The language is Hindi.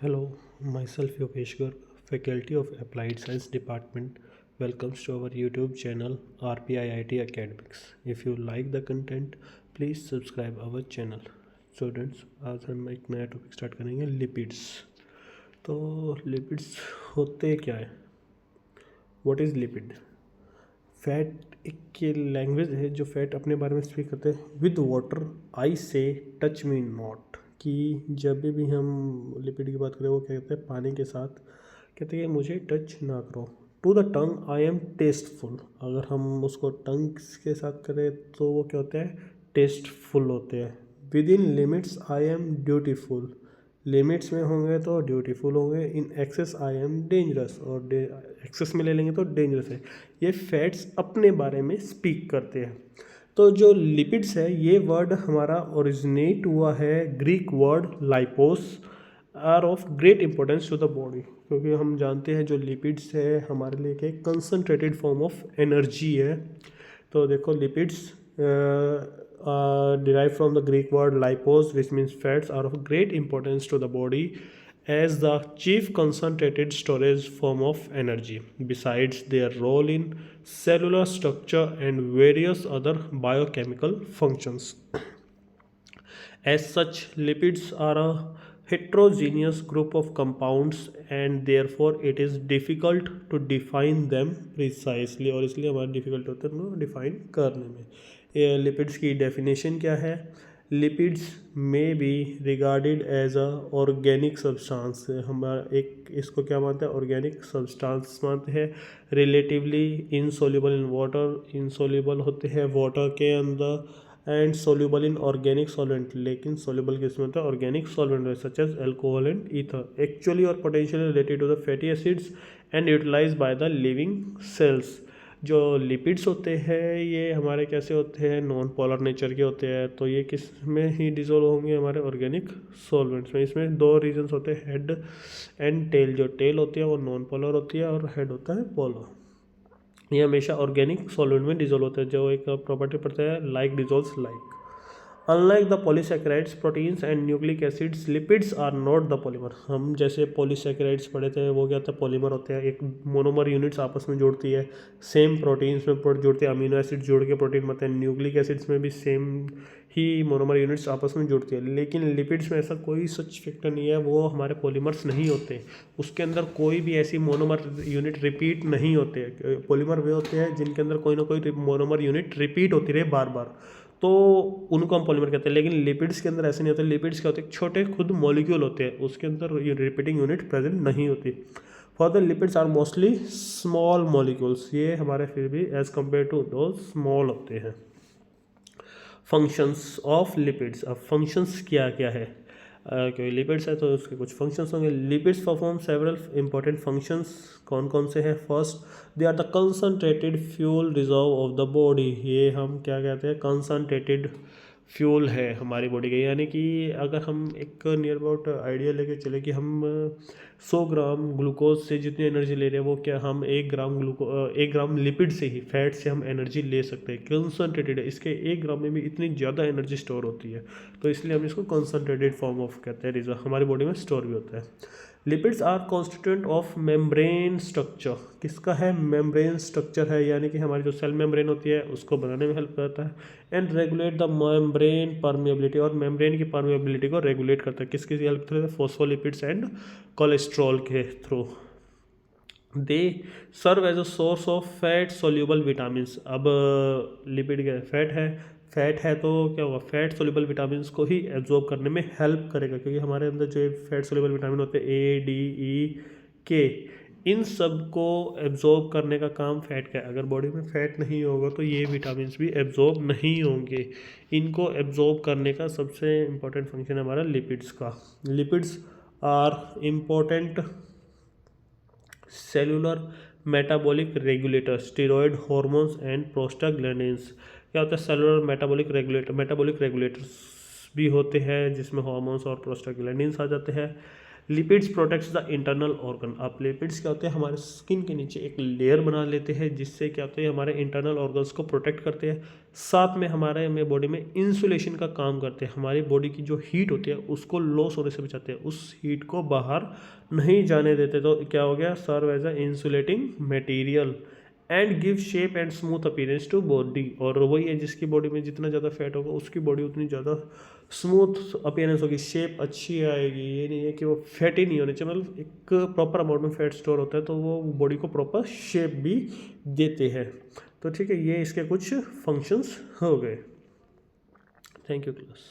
Hello, myself Yogesh Garg, Faculty of Applied Science Department, welcomes to our YouTube channel RPIIT Academics. If you like the content, please subscribe our channel. Students आज हम एक नया टॉपिक स्टार्ट करेंगे लिपिड्स। तो लिपिड्स होते क्या है? What is lipid? फैट एक लैंग्वेज है जो फैट अपने बारे में स्पीक करते हैं। विद वाटर आई से टच मी नॉट, कि जब भी हम लिपिड की बात करें वो क्या कहते हैं, पानी के साथ कहते हैं मुझे टच ना करो। To the tongue I am tasteful, अगर हम उसको टंग के साथ करें तो वो क्या होता है, टेस्टफुल होते हैं। With in limits I am dutiful, limits में होंगे तो ड्यूटीफुल होंगे। In excess I am dangerous, और एक्सेस में ले लेंगे तो डेंजरस है। ये फैट्स अपने बारे में स्पीक करते हैं। तो जो लिपिड्स है ये वर्ड हमारा ओरिजिनेट हुआ है Greek word lipos, are of great importance to the body, क्योंकि हम जानते हैं जो लिपिड्स है हमारे लिए एक कंसनट्रेटेड फॉर्म ऑफ एनर्जी है। तो देखो lipids derived from the Greek word lipos, which means fats, are of great importance to the body as the chief concentrated storage form of energy, besides their role in cellular structure and various other biochemical functions. As such, lipids are a heterogeneous group of compounds and therefore it is difficult to define them precisely, और इसलिए हमारा डिफ़िकल्ट होता है उनको डिफाइन करने में। ये लिपिड्स की डेफिनेशन क्या है? Lipids may be regarded as a organic substance, हमारा एक इसको क्या मानते हैं, ऑर्गेनिक सब्सटेंस मानते हैं। Relatively insoluble in water, insoluble होते हैं वाटर के अंदर, and soluble in organic solvent, लेकिन सोल्यूबल किस में होता है, organic solvent such as alcohol and ether. Actually और potentially related to the fatty acids and utilize by the living cells. जो लिपिड्स होते हैं ये हमारे कैसे होते हैं, नॉन पोलर नेचर के होते हैं। तो ये किस में ही डिजोल्व होंगे, हमारे ऑर्गेनिक सॉल्वेंट्स में। इसमें दो रीजन्स होते हैं, हेड एंड टेल। जो टेल होती है वो नॉन पोलर होती है और हेड होता है पोलर। ये हमेशा ऑर्गेनिक सॉल्वेंट में डिजोल्व होता है, जो एक प्रॉपर्टी पड़ता है like dissolves like. Unlike the polysaccharides, proteins and nucleic acids, lipids are not the polymer. हम जैसे पॉलीसैकेराइड्स पढ़े थे वो क्या होता है, पॉलीमर होते हैं, एक मोनोमर यूनिट्स आपस में जोड़ती है। सेम प्रोटीन्स में जुड़ते हैं, अमीनो एसिड जोड़ के प्रोटीन बनते हैं। न्यूक्लिक एसिड्स में भी सेम ही मोनोमर यूनिट्स आपस में जुड़ती है। लेकिन लिपिड्स में ऐसा कोई सच फैक्टर नहीं है, वो हमारे पॉलीमर्स नहीं होते। उसके अंदर कोई भी ऐसी मोनोमर यूनिट रिपीट नहीं होते। पॉलीमर वे होते हैं जिनके अंदर कोई ना कोई मोनोमर यूनिट रिपीट होती रहे बार बार, तो उनको हम पॉलीमर कहते हैं। लेकिन लिपिड्स के अंदर ऐसे नहीं होते। लिपिड्स क्या होते हैं, छोटे खुद मॉलिक्यूल होते हैं, उसके अंदर रिपीटिंग यूनिट प्रेजेंट नहीं होती। For the lipids are mostly small molecules, ये हमारे फिर भी एज कम्पेयर टू दो स्मॉल होते हैं। फंक्शंस ऑफ लिपिड्स, अब फंक्शंस क्या क्या है, क्योंकि लिपिड्स है तो उसके कुछ फंक्शंस होंगे। Lipids perform several important functions, कौन कौन से हैं? First, they are the concentrated fuel reserve of the body. ये हम क्या कहते हैं, कंसनट्रेटेड फ्यूल है हमारी बॉडी के। यानी कि अगर हम एक नियर अबाउट आइडिया लेके चले कि हम 100 ग्राम ग्लूकोज से जितनी एनर्जी ले रहे हैं वो क्या हम 1 ग्राम लिपिड से ही, फैट से हम एनर्जी ले सकते हैं। कंसनट्रेटेड है, इसके 1 ग्राम में भी इतनी ज़्यादा एनर्जी स्टोर होती है, तो इसलिए हम इसको कंसनट्रेटेड फॉर्म ऑफ कहते हैं, रिजर्व हमारी बॉडी में स्टोर भी होता है। Lipids are constituent of membrane structure, किसका है, मेम्ब्रेन स्ट्रक्चर है, यानी कि हमारी जो सेल मेम्ब्रेन होती है उसको बनाने में हेल्प करता है। And regulate the membrane permeability, और मेम्ब्रेन की परमेबिलिटी को रेगुलेट करता है, किसकी help through, phospholipids and cholesterol के through. They serve as a source of fat soluble vitamin. अब लिपिड क्या है, फैट है तो क्या होगा, फैट सोल्यूबल विटामिन को ही एब्जॉर्ब करने में हेल्प करेगा, क्योंकि हमारे अंदर जो फैट सोल्यूबल विटामिन होते हैं ए डी ई के, इन सब को एब्जॉर्ब करने का काम फैट का है। अगर बॉडी में फैट नहीं होगा तो ये विटामिन भी एब्जॉर्ब नहीं होंगे। इनको एब्जॉर्ब करने का सबसे इम्पोर्टेंट फंक्शन है हमारा लिपिड्स का। Lipids are important cellular metabolic regulator, steroid hormones and prostaglandins. क्या होता है सेलुलर मेटाबॉलिक रेगुलेटर्स भी होते हैं जिसमें हार्मोन्स और प्रोस्टाग्लैंडिन्स आ जाते हैं। Lipids protects the internal organ. अब लिपिड्स क्या होते हैं, हमारे स्किन के नीचे एक लेयर बना लेते हैं जिससे क्या होता है हमारे इंटरनल ऑर्गन्स को प्रोटेक्ट करते हैं। साथ में हमारे में बॉडी में इंसुलेशन का काम करते हैं, हमारी बॉडी की जो हीट होती है उसको लॉस होने से बचाते हैं, उस हीट को बाहर नहीं जाने देते। तो क्या हो गया, serve as a insulating material and give shape and smooth appearance to body. और वही है, जिसकी बॉडी में जितना ज़्यादा फैट होगा उसकी बॉडी उतनी ज़्यादा स्मूथ अपीयरेंस होगी, शेप अच्छी आएगी। ये नहीं है कि वो फैट ही नहीं होने चाहिए, मतलब एक प्रॉपर अमाउंट में फैट स्टोर होता है तो वो बॉडी को प्रॉपर शेप भी देते हैं। तो ठीक है, ये इसके कुछ फंक्शंस हो गए। Thank you class.